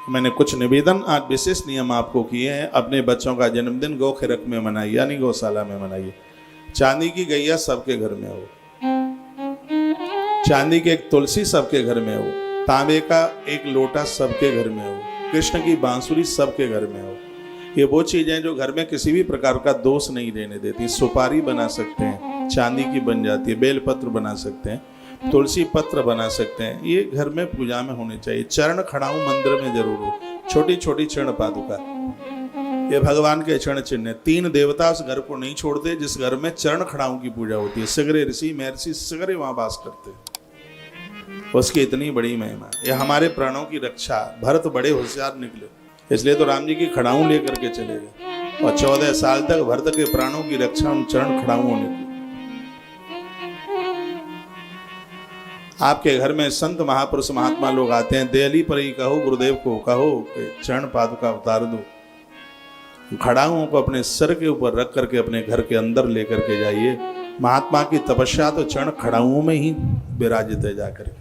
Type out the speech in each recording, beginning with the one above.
मैंने कुछ निवेदन आज विशेष नियम आपको किए हैं। अपने बच्चों का जन्मदिन गौ खेरक में मनाइए, यानी गौशाला में मनाइए। चांदी की गैया सबके घर में हो, चांदी की एक तुलसी सबके घर में हो, तांबे का एक लोटा सबके घर में हो, कृष्ण की बांसुरी सबके घर में हो। ये वो चीजें जो घर में किसी भी प्रकार का दोष नहीं रहने देती। सुपारी बना सकते हैं, चांदी की बन जाती है, बेलपत्र बना सकते हैं, तुलसी पत्र बना सकते हैं। ये घर में पूजा में होने चाहिए। चरण खड़ाऊ मंदिर में जरूर हो, छोटी छोटी चरण पादुका, ये भगवान के चरण चिन्ह। 3 देवता उस घर को नहीं छोड़ते जिस घर में चरण खड़ाऊ की पूजा होती है। सगरे ऋषि महर्षि सगरे वहां वास करते हैं, उसकी इतनी बड़ी महिमा। ये हमारे प्राणों की रक्षा। भरत बड़े होशियार निकले, इसलिए तो राम जी की खड़ाऊ लेकर के चले गए और 14 साल तक भरत के प्राणों की रक्षा उन चरण खड़ाऊ ने की। आपके घर में संत महापुरुष महात्मा लोग आते हैं, देहली पर ही कहो गुरुदेव को कहो चरण पादुका उतार दो। खड़ाऊं को अपने सर के ऊपर रख करके अपने घर के अंदर लेकर के जाइए। महात्मा की तपस्या तो चरण खड़ाऊं में ही विराजित है जाकर के,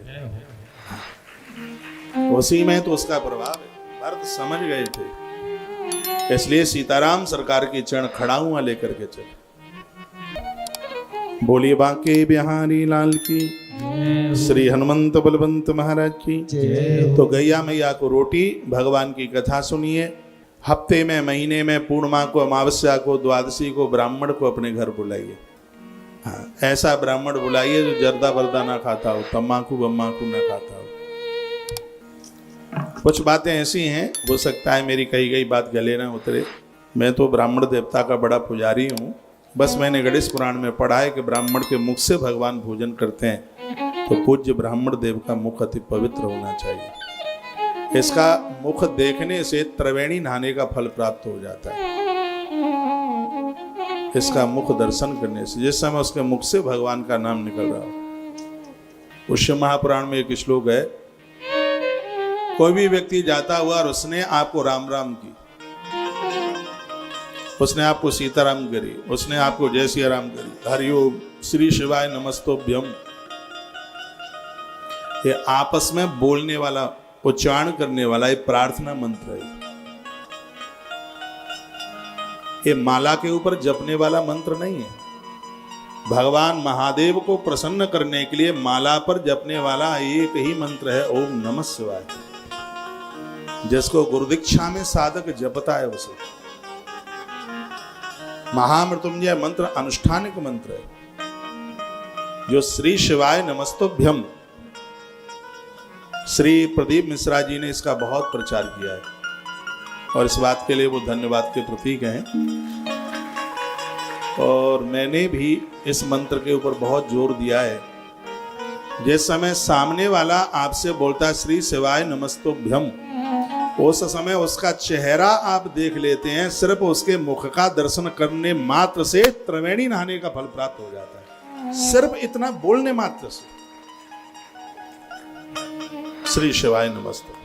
उसी में तो उसका प्रभाव है। भरत समझ गए थे, इसलिए सीताराम सरकार की चरण खड़ाऊं लेकर के चले। बोलिए बांके बिहारी लाल की, श्री हनुमंत बलवंत महाराज की। तो गैया मैया को रोटी, भगवान की कथा सुनिए। हफ्ते में, महीने में, पूर्णिमा को, अमावस्या को, द्वादशी को ब्राह्मण को अपने घर बुलाइए। हाँ, ऐसा ब्राह्मण बुलाइए जो जर्दा वर्दा ना खाता हो, तम्बाकू बम्बाकू ना खाता हो। कुछ बातें ऐसी हैं, हो सकता है मेरी कही गई बात गले ना उतरे। मैं तो ब्राह्मण देवता का बड़ा पुजारी हूँ। बस मैंने गणेश पुराण में पढ़ा है कि ब्राह्मण के मुख से भगवान भोजन करते हैं, तो पूज्य ब्राह्मण देव का मुख अति पवित्र होना चाहिए। इसका मुख देखने से त्रिवेणी नहाने का फल प्राप्त हो जाता है। इसका मुख दर्शन करने से, जिस समय उसके मुख से भगवान का नाम निकल रहा हो। उस महापुराण में एक श्लोक है, कोई भी व्यक्ति जाता हुआ और उसने आपको राम राम की, उसने आपको सीताराम करी, उसने आपको जय सिया राम करी, हरिओम श्री शिवाय नमस्तोभ्यम, ये आपस में बोलने वाला, उच्चारण करने वाला ये प्रार्थना मंत्र है। ये माला के ऊपर जपने वाला मंत्र नहीं है। भगवान महादेव को प्रसन्न करने के लिए माला पर जपने वाला एक ही मंत्र है, ओम नमः शिवाय। जिसको गुरुदीक्षा में साधक जपता है उसे। महामृत्युंजय मंत्र अनुष्ठानिक मंत्र है। जो श्री शिवाय नमस्तोभ्यम, श्री प्रदीप मिश्रा जी ने इसका बहुत प्रचार किया है और इस बात के लिए वो धन्यवाद के प्रतीक हैं। और मैंने भी इस मंत्र के ऊपर बहुत जोर दिया है। जिस समय सामने वाला आपसे बोलता है श्री शिवाय नमस्तोभ्यम, उस समय उसका चेहरा आप देख लेते हैं। सिर्फ उसके मुख का दर्शन करने मात्र से त्रिवेणी नहाने का फल प्राप्त हो जाता है। सिर्फ इतना बोलने मात्र से श्री शिवाय नमस्ते।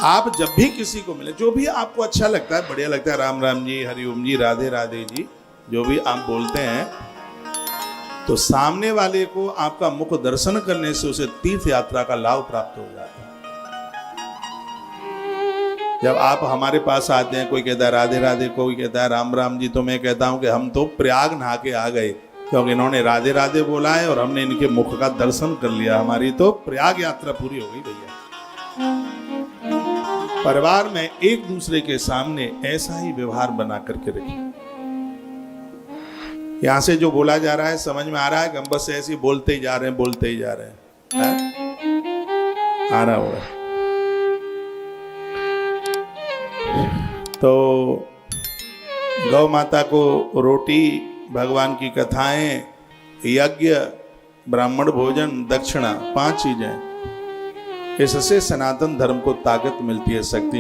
आप जब भी किसी को मिले, जो भी आपको अच्छा लगता है, बढ़िया लगता है, राम राम जी, हरिओम जी, राधे राधे जी, जो भी आप बोलते हैं, तो सामने वाले को आपका मुख दर्शन करने से उसे तीर्थ यात्रा का लाभ प्राप्त हो जाता है। जब आप हमारे पास आते हैं, कोई कहता है राधे राधे, कोई कहता है राम राम जी, तो मैं कहता हूं कि हम तो प्रयाग नहा के आ गए, क्योंकि इन्होंने राधे राधे बोला है और हमने इनके मुख का दर्शन कर लिया। हमारी तो प्रयाग यात्रा पूरी हो गई भैया। परिवार में एक दूसरे के सामने ऐसा ही व्यवहार बना करके रखिए। यहां से जो बोला जा रहा है समझ में आ रहा है कि हम बस ऐसे ही बोलते ही जा रहे हैं, बोलते ही जा रहे हैं, आ रहा होगा। तो गौ माता को रोटी, भगवान की कथाएं, यज्ञ, ब्राह्मण भोजन, दक्षिणा, 5 चीजें, इससे सनातन धर्म को ताकत मिलती है, शक्ति